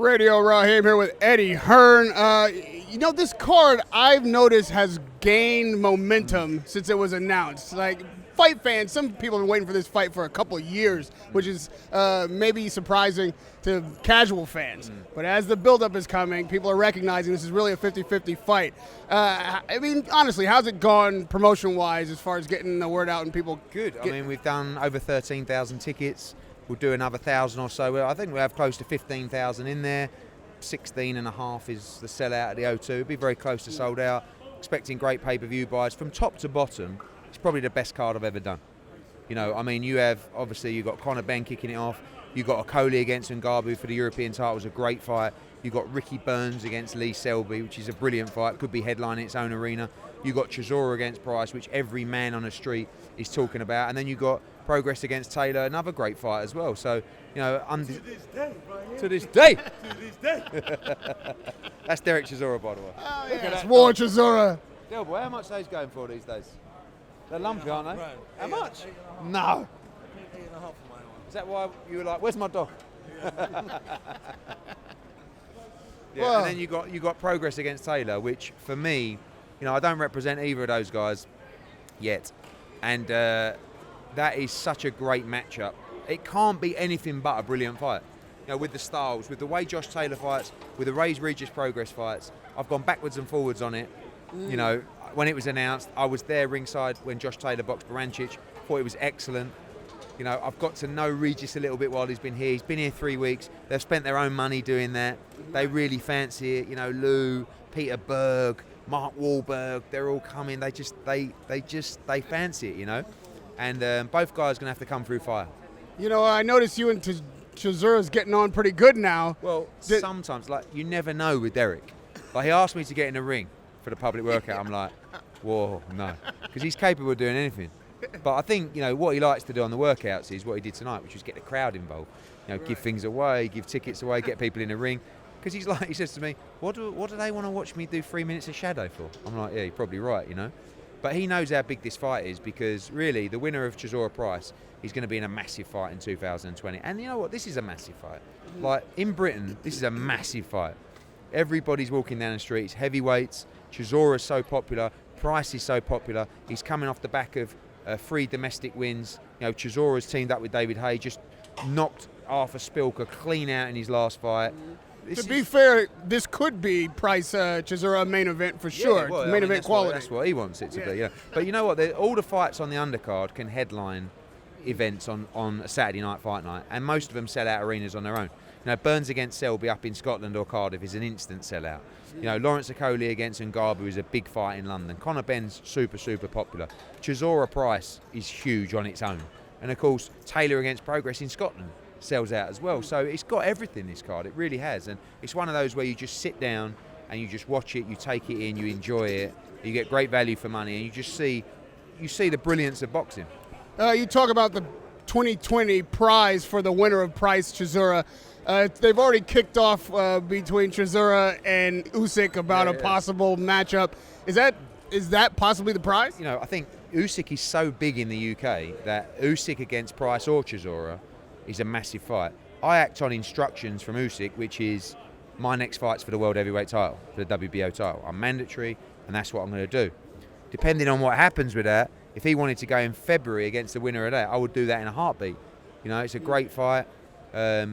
Radio. Rahim here with Eddie Hearn. This card I've noticed has gained momentum since it was announced. Like, fight fans, some people have been waiting for this fight for a couple of years, which is maybe surprising to casual fans. But as the buildup is coming, people are recognizing this is really a 50-50 fight. Honestly, how's it gone promotion-wise as far as getting the word out and people? Good. We've done over 13,000 tickets. We'll do another 1,000 or so. I think we have close to 15,000 in there. 16.5 is the sellout at the O2. It'll be very close to sold out. Expecting great pay-per-view buys from top to bottom. It's probably the best card I've ever done. You've got Conor Ben kicking it off. You've got Okoli against Ngannou for the European title. It was a great fight. You've got Ricky Burns against Lee Selby, which is a brilliant fight. Could be headlining its own arena. You've got Chisora against Price, which every man on the street is talking about. And then you've got Progress against Taylor, another great fight as well. So, to this day. That's Derek Chisora, by the way. Oh, yeah. It's War Chisora. Del boy, how much are those going for these days? They're lumpy, aren't they? Right. How much? $8.5. No. 8.5 for my one. Is that why you were like, where's my dog? Well, and then you got Progress against Taylor, which for me, I don't represent either of those guys yet, and that is such a great matchup. It can't be anything but a brilliant fight. With the styles, with the way Josh Taylor fights, with the Ruiz Regis Progress fights, I've gone backwards and forwards on it. When it was announced, I was there ringside when Josh Taylor boxed Barancic. Thought it was excellent. I've got to know Regis a little bit while he's been here. He's been here 3 weeks. They've spent their own money doing that. They really fancy it. Lou, Peter Berg, Mark Wahlberg, they're all coming. They fancy it, And both guys are going to have to come through fire. I noticed you and Chisura's getting on pretty good now. Well, sometimes, you never know with Derek. He asked me to get in the ring for the public workout. I'm like, whoa, no. Because he's capable of doing anything. But I think, what he likes to do on the workouts is what he did tonight, which was get the crowd involved. Give things away, give tickets away, get people in the ring. Because he says to me, what do they want to watch me do 3 minutes of shadow for? I'm like, yeah, you're probably right, But he knows how big this fight is, because really the winner of Chisora Price is going to be in a massive fight in 2020. And you know what? This is a massive fight. In Britain, this is a massive fight. Everybody's walking down the streets, heavyweights. Chisora's so popular. Price is so popular. He's coming off the back of 3 domestic wins. Chisora's teamed up with David Haye, just knocked Arthur Spilker clean out in his last fight. To be fair, this could be Price Chisora main event for sure. Main event quality. That's what he wants it to be. Yeah. But you know what? All the fights on the undercard can headline events on a Saturday night fight night, and most of them sell out arenas on their own. Burns against Selby up in Scotland or Cardiff is an instant sellout. Lawrence Okoli against Ngannou is a big fight in London. Conor Ben's super, super popular. Chisora Price is huge on its own. And of course, Taylor against Progress in Scotland sells out as well. So it's got everything, this card. It really has. And it's one of those where you just sit down and you just watch it, you take it in, you enjoy it, you get great value for money, and you see the brilliance of boxing. You talk about the 2020 prize for the winner of Price Chisora. They've already kicked off between Chisora and Usyk about a possible matchup. Is that possibly the prize? I think Usyk is so big in the UK that Usyk against Price or Chisora is a massive fight. I act on instructions from Usyk, which is my next fight's for the World Heavyweight title, for the WBO title. I'm mandatory, and that's what I'm going to do. Depending on what happens with that, if he wanted to go in February against the winner of that, I would do that in a heartbeat. It's a great fight. I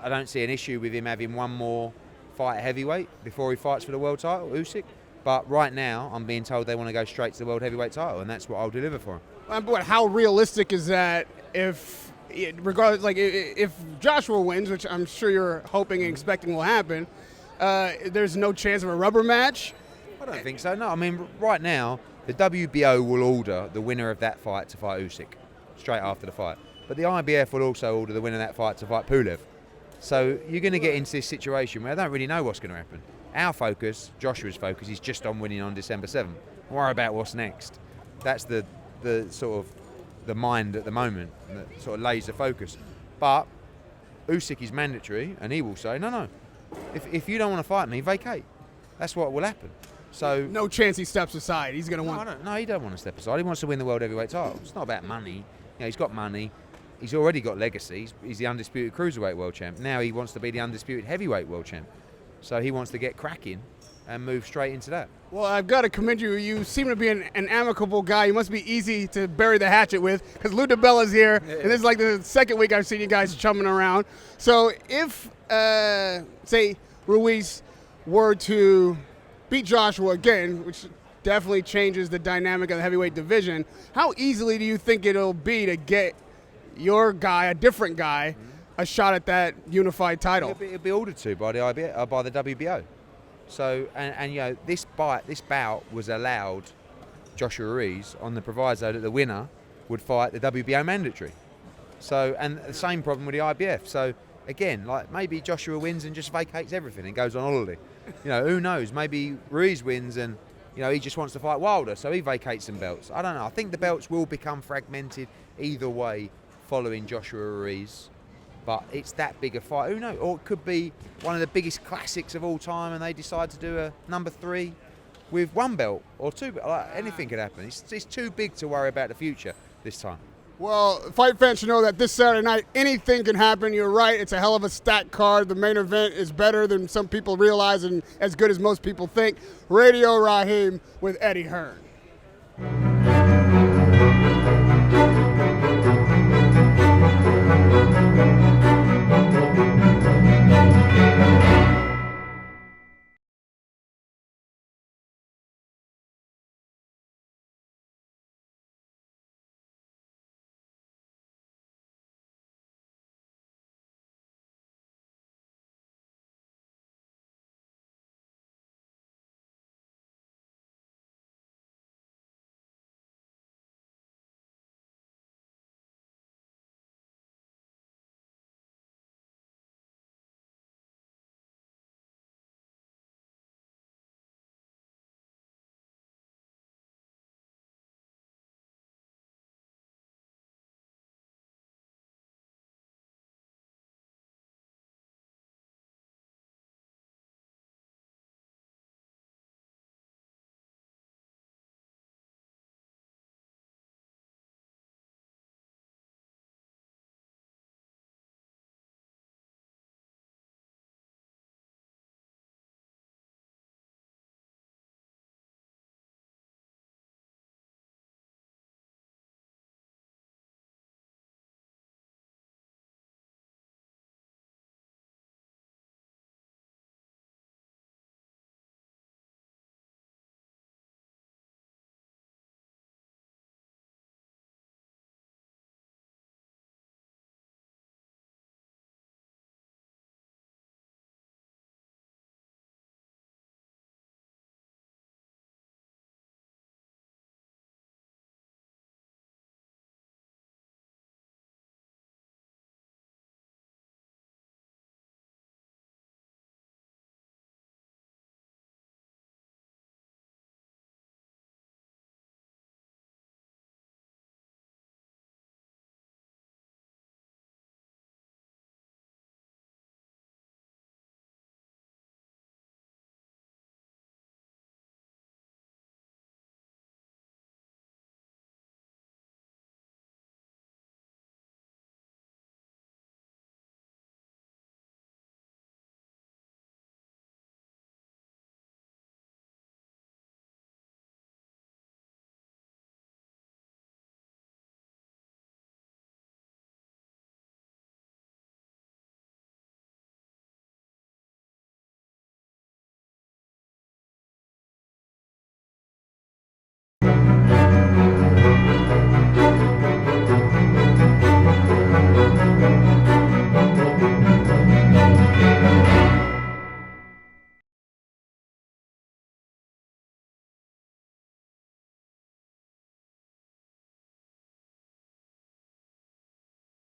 don't see an issue with him having one more fight at heavyweight before he fights for the world title, Usyk. But right now, I'm being told they want to go straight to the World Heavyweight title, and that's what I'll deliver for him. But how realistic is that if Joshua wins, which I'm sure you're hoping and expecting will happen, there's no chance of a rubber match? I don't think so, no. Right now, the WBO will order the winner of that fight to fight Usyk straight after the fight. But the IBF will also order the winner of that fight to fight Pulev. So you're going to get into this situation where I don't really know what's going to happen. Our focus, Joshua's focus, is just on winning on December 7th. Don't worry about what's next. That's the sort of the mind at the moment, that sort of laser focus. But Usyk is mandatory, and he will say, no. If you don't want to fight me, vacate. That's what will happen. So no chance he steps aside. He's going to want. No, he don't want to step aside. He wants to win the World Heavyweight title. It's not about money. He's got money. he's already got legacy. He's the undisputed cruiserweight world champ. Now he wants to be the undisputed heavyweight world champ. So he wants to get cracking and move straight into that. Well, I've got to commend you. You seem to be an amicable guy. You must be easy to bury the hatchet with, because Lou DiBella's here, and this is like the second week I've seen you guys chumming around. So if, say, Ruiz were to beat Joshua again, which definitely changes the dynamic of the heavyweight division, how easily do you think it'll be to get your guy, a different guy, a shot at that unified title? It'll be ordered to by the by the WBO. So and you know, this bout was allowed Joshua Ruiz on the proviso that the winner would fight the WBO mandatory. So, and the same problem with the IBF. So again, like, maybe Joshua wins and just vacates everything and goes on holiday. You know, who knows? Maybe Ruiz wins and, you know, he just wants to fight Wilder, so he vacates some belts. I don't know. I think the belts will become fragmented either way following Joshua Ruiz. But it's that big a fight. Who knows? Or it could be one of the biggest classics of all time, and they decide to do a number 3 with 1 belt or 2. Like, anything could happen. It's too big to worry about the future this time. Well, fight fans should know that this Saturday night, anything can happen. You're right. It's a hell of a stacked card. The main event is better than some people realize and as good as most people think. Radio Rahim with Eddie Hearn.